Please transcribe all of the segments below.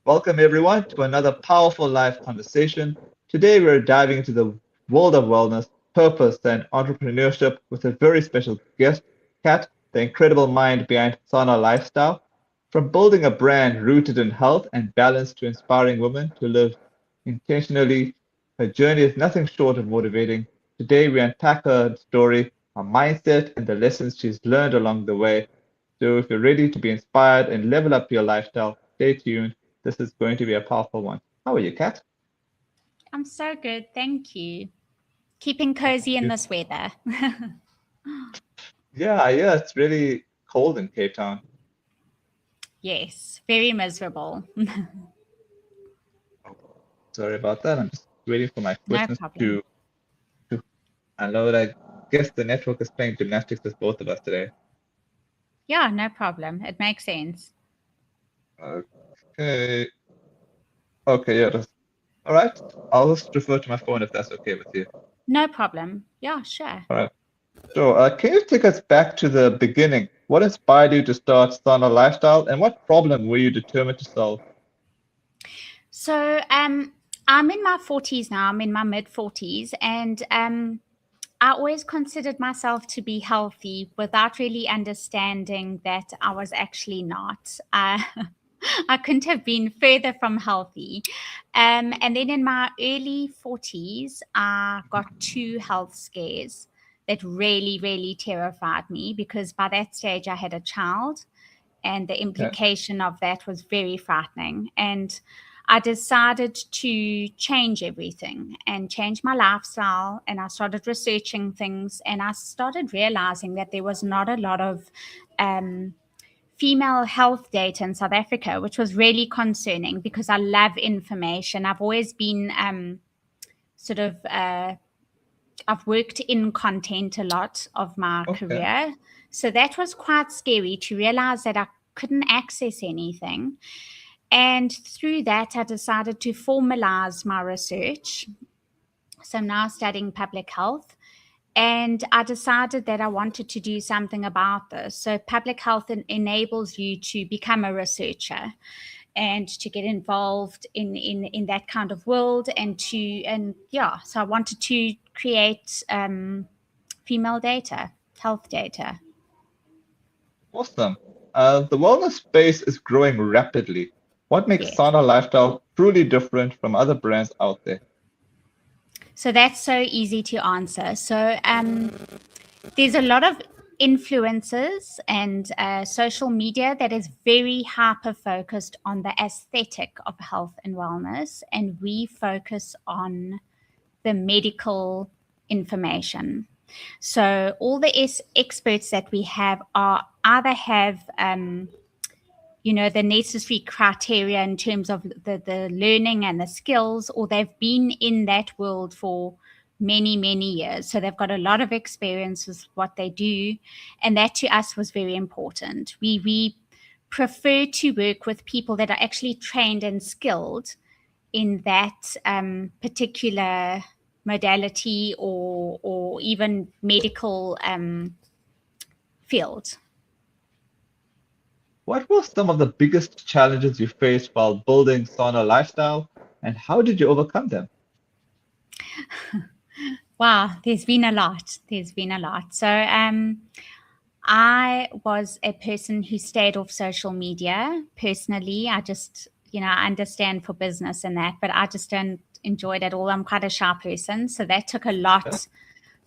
Welcome, everyone, to another powerful live conversation. Today, we're diving into the world of wellness, purpose, and entrepreneurship with a very special guest, Kat, the incredible mind behind Sana Lifestyle. From building a brand rooted in health and balance to inspiring women to live intentionally, her journey is nothing short of motivating. Today, we unpack her story, her mindset, and the lessons she's learned along the way. So, if you're ready to be inspired and level up your lifestyle, stay tuned. This is going to be a powerful one. How are you, Kat? I'm so good, thank you. Keeping cozy in You- this weather. Yeah, it's really cold in Cape Town. Yes, very miserable. Oh, sorry about that. I'm just waiting for my No questions problem. to unload. I guess the network is playing gymnastics with both of us today. Yeah, no problem. It makes sense. Okay. Okay, yeah. All right. I'll just refer to my phone if that's okay with you. No problem. Yeah, sure. All right. So, can you take us back to the beginning? What inspired you to start Sana Lifestyle, and what problem were you determined to solve? So, I'm in my 40s now. I'm in my mid 40s, and I always considered myself to be healthy without really understanding that I was actually not. I couldn't have been further from healthy. And then in my early 40s, I got two health scares that really, really terrified me because by that stage I had a child, and the Okay. implication of that was very frightening. And I decided to change everything and change my lifestyle. And I started researching things, and I started realizing that there was not a lot of um, female health data in South Africa, which was really concerning because I love information. I've always been sort of, I've worked in content a lot of my Okay. career. So that was quite scary to realize that I couldn't access anything. And through that, I decided to formalize my research. So I'm now studying public health. And I decided that I wanted to do something about this. So, public health enables you to become a researcher and to get involved in that kind of world. So I wanted to create female data, health data. Awesome. The wellness space is growing rapidly. What makes Yes. Sana Lifestyle truly different from other brands out there? So that's so easy to answer. So there's a lot of influencers and social media that is very hyper focused on the aesthetic of health and wellness, and we focus on the medical information. So all the experts that we have are either have the necessary criteria in terms of the learning and the skills, or they've been in that world for many, many years. So they've got a lot of experience with what they do. And that to us was very important. We prefer to work with people that are actually trained and skilled in that particular modality or even medical field. What were some of the biggest challenges you faced while building Sana Lifestyle, and how did you overcome them? Wow, there's been a lot. There's been a lot. So, I was a person who stayed off social media personally. I understand for business and that, but I just don't enjoy it at all. I'm quite a shy person. So that took a Okay. lot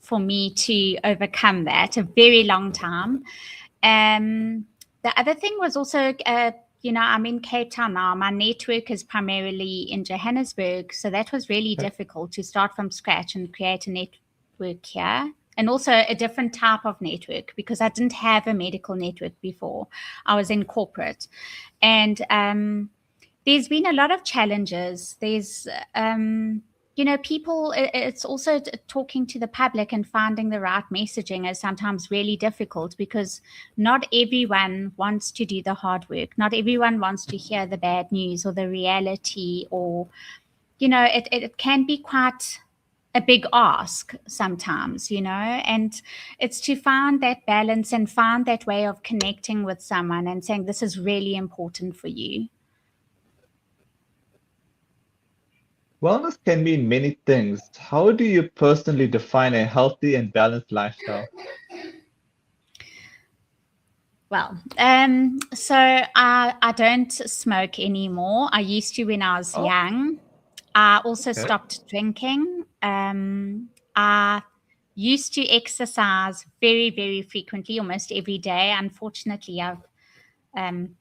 for me to overcome that, a very long time. The other thing was also, I'm in Cape Town now. My network is primarily in Johannesburg. So that was really Okay. difficult to start from scratch and create a network here. And also a different type of network because I didn't have a medical network before. I was in corporate. And there's been a lot of challenges. People, it's also talking to the public and finding the right messaging is sometimes really difficult because not everyone wants to do the hard work. Not everyone wants to hear the bad news or the reality, or, it can be quite a big ask sometimes, and it's to find that balance and find that way of connecting with someone and saying, this is really important for you. Wellness can mean many things. How do you personally define a healthy and balanced lifestyle? Well, so I don't smoke anymore. I used to when I was Oh, young. I also okay. stopped drinking. I used to exercise very, very frequently, almost every day. Unfortunately, I've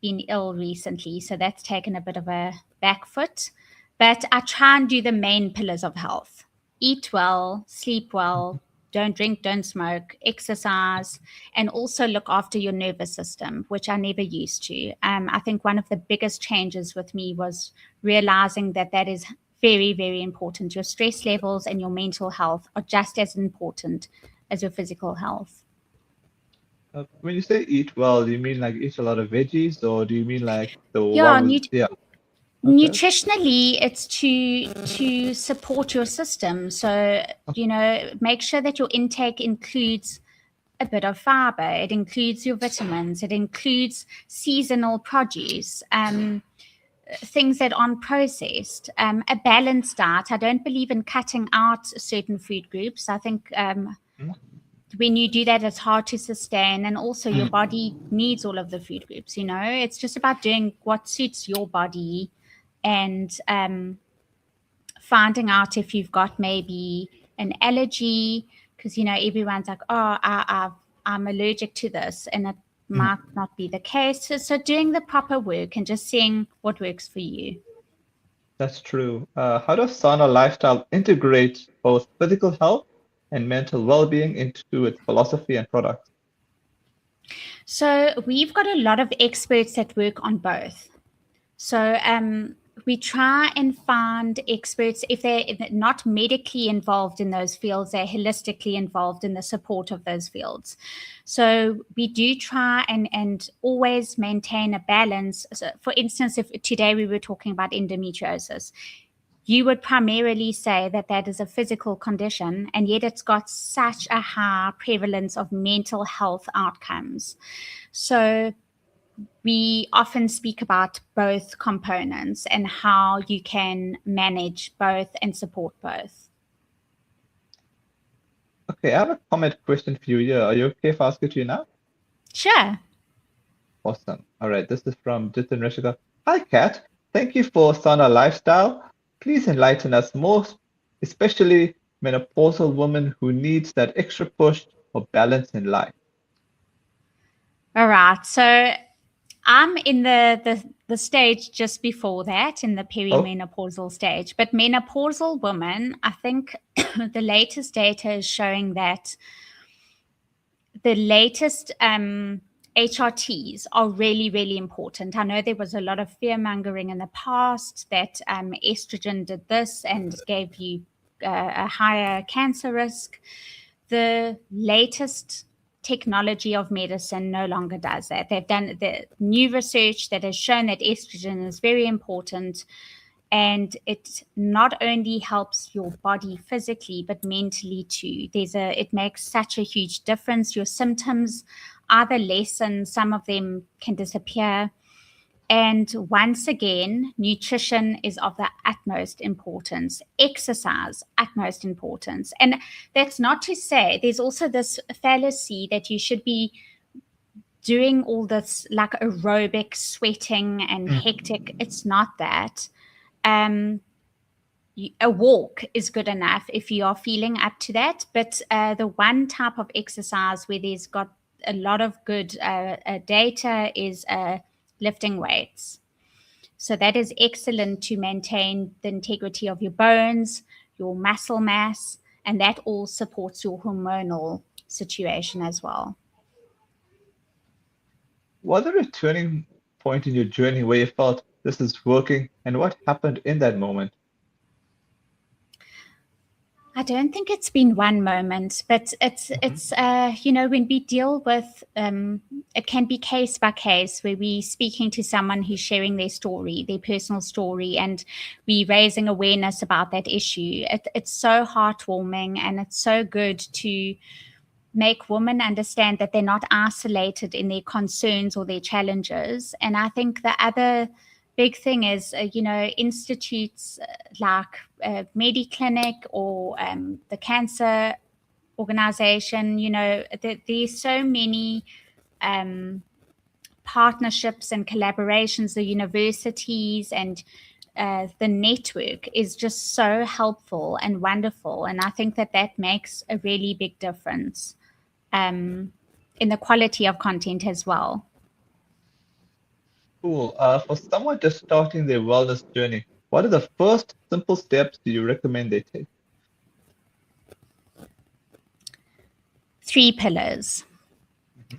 been ill recently, so that's taken a bit of a back foot. But I try and do the main pillars of health: eat well, sleep well, don't drink, don't smoke, exercise, and also look after your nervous system, which I never used to. I think one of the biggest changes with me was realizing that that is very, very important. Your stress levels and your mental health are just as important as your physical health. When you say eat well, do you mean like eat a lot of veggies, or do you mean like the Yeah, one with, yeah, okay. nutritionally, it's to support your system. So, make sure that your intake includes a bit of fiber. It includes your vitamins. It includes seasonal produce, things that aren't processed. A balanced diet. I don't believe in cutting out certain food groups. I think Mm. when you do that, it's hard to sustain, and also your body needs all of the food groups. It's just about doing what suits your body, and finding out if you've got maybe an allergy, because everyone's like, oh, I'm allergic to this, and it might not be the case. So doing the proper work and just seeing what works for you. That's true. How does sauna lifestyle integrate both physical health and mental well-being into its philosophy and products? So we've got a lot of experts that work on both. So we try and find experts, if they're not medically involved in those fields, they're holistically involved in the support of those fields. So we do try and always maintain a balance. So for instance, if today we were talking about endometriosis, you would primarily say that that is a physical condition, and yet it's got such a high prevalence of mental health outcomes. So we often speak about both components and how you can manage both and support both. Okay, I have a comment question for you here. Are you okay if I ask it to you now? Sure. Awesome. All right, this is from Jitin Rishika. Hi, Kat. Thank you for sauna lifestyle. Please enlighten us more, especially menopausal women who needs that extra push for balance in life. All right. So I'm in the stage just before that, in the Oh, perimenopausal stage. But menopausal women, I think the latest data is showing that the latest HRTs are really, really important. I know there was a lot of fear mongering in the past that estrogen did this and gave you a higher cancer risk. The latest technology of medicine no longer does that. They've done the new research that has shown that estrogen is very important, and it not only helps your body physically but mentally too. It makes such a huge difference. Your symptoms either lessen, some of them can disappear. And once again, nutrition is of the utmost importance, exercise, utmost importance. And that's not to say there's also this fallacy that you should be doing all this like aerobic sweating and hectic. It's not that. Um, a walk is good enough if you are feeling up to that. But the one type of exercise where there's got a lot of good data is lifting weights. So that is excellent to maintain the integrity of your bones, your muscle mass, and that all supports your hormonal situation as well. was there a turning point in your journey where you felt this is working, and what happened in that moment? I don't think it's been one moment, but Mhm. when we deal with it can be case by case, where we speaking to someone who's sharing their story, their personal story, and we raising awareness about that issue. It's so heartwarming, and it's so good to make women understand that they're not isolated in their concerns or their challenges. And I think the other big thing is, institutes like Mediclinic or the cancer organization, there's so many partnerships and collaborations, the universities and the network is just so helpful and wonderful. And I think that makes a really big difference in the quality of content as well. Cool. For someone just starting their wellness journey, what are the first simple steps do you recommend they take? 3 pillars.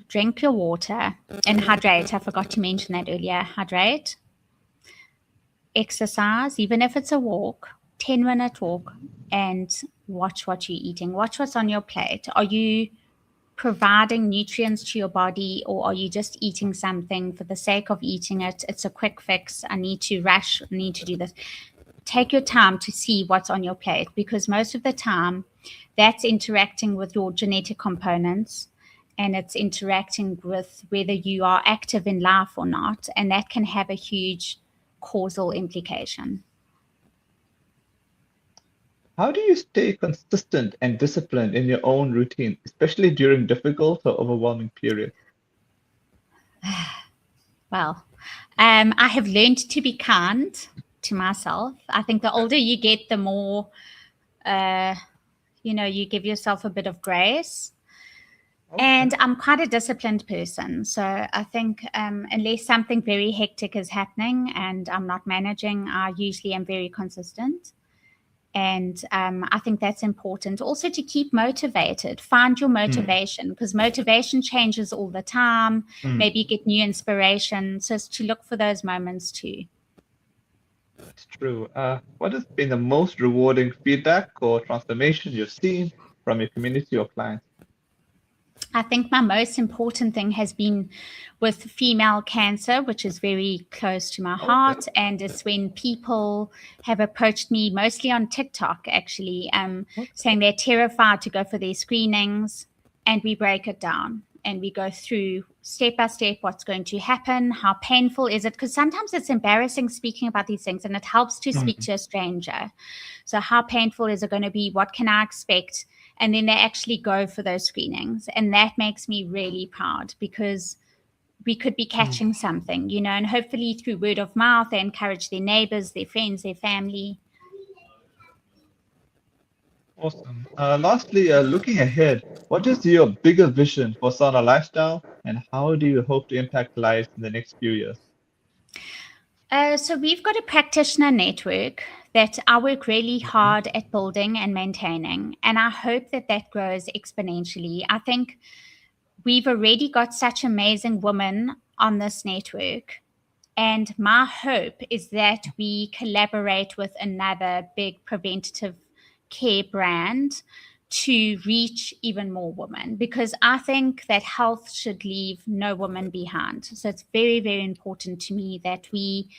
Drink your water and hydrate. I forgot to mention that earlier. Hydrate. Exercise, even if it's a walk, 10-minute walk, and watch what you're eating. Watch what's on your plate. Are you providing nutrients to your body, or are you just eating something for the sake of eating it? It's a quick fix. I need to rush. I need to do this. Take your time to see what's on your plate, because most of the time that's interacting with your genetic components, and it's interacting with whether you are active in life or not. And that can have a huge causal implication. How do you stay consistent and disciplined in your own routine, especially during difficult or overwhelming periods? Well, I have learned to be kind to myself. I think the older you get, the more, you give yourself a bit of grace. Okay. And I'm quite a disciplined person. So I think unless something very hectic is happening and I'm not managing, I usually am very consistent. And I think that's important. Also to keep motivated, find your motivation, because motivation changes all the time. Maybe you get new inspiration. So it's to look for those moments too. That's true. What has been the most rewarding feedback or transformation you've seen from your community or clients? I think my most important thing has been with female cancer, which is very close to my heart. Okay. And it's when people have approached me, mostly on TikTok, actually, saying they're terrified to go for their screenings. And we break it down and we go through step by step what's going to happen, how painful is it? Because sometimes it's embarrassing speaking about these things, and it helps to speak to a stranger. So how painful is it going to be? What can I expect? And then they actually go for those screenings. And that makes me really proud, because we could be catching something, and hopefully through word of mouth, they encourage their neighbors, their friends, their family. Awesome. Lastly, looking ahead, what is your bigger vision for Sana Lifestyle, and how do you hope to impact lives in the next few years? So we've got a practitioner network that I work really hard at building and maintaining, and I hope that grows exponentially. I think we've already got such amazing women on this network, and my hope is that we collaborate with another big preventative care brand to reach even more women, because I think that health should leave no woman behind. So it's very, very important to me that we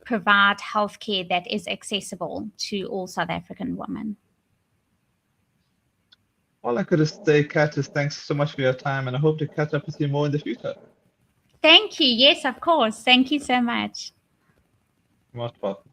provide healthcare that is accessible to all South African women. All I could say, Kat, is thanks so much for your time, and I hope to catch up with you more in the future. Thank you. Yes, of course. Thank you so much. Most welcome.